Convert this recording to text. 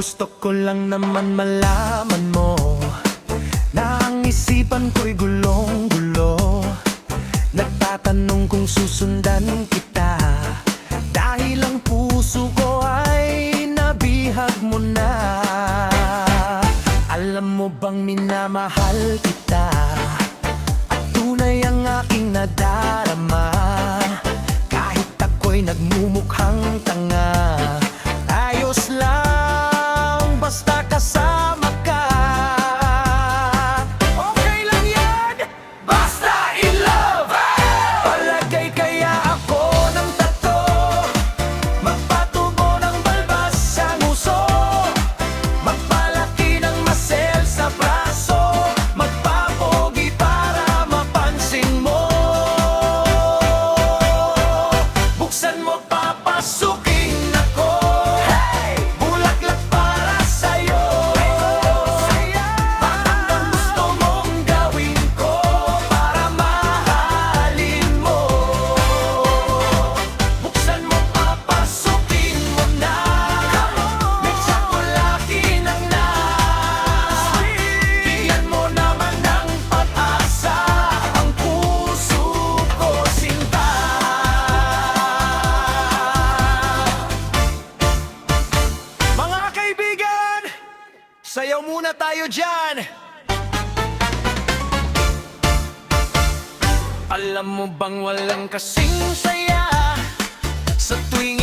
Gusto ko lang naman malaman mo na ang isipan ko'y gulong-gulo. Nagtatanong kung susundan kita dahil ang puso ko ay nabihag mo na. Alam mo bang minamahal kita at tunay ang aking nadarama. Kahit ako'y nagmumukhang tanga, ayos lang basta kasama ka. Okay lang yan, basta in love. Palagay kaya ako ng tato, magpatubo ng balbas sa nguso, magpalaki ng muscle sa braso, magpapogi para mapansin mo. Buksan mo, papasukin ako, bulaklak para sa'yo. Bakit ang gusto mong gawin ko para mahalin mo? Buksan mo, papasukin mo na, may tsakolaki ng bigyan mo naman ng pag-asa ang puso ko, sinta. Mga kaibigan, sayaw muna tayo dyan. Alam mo bang walang kasing saya sa tuwing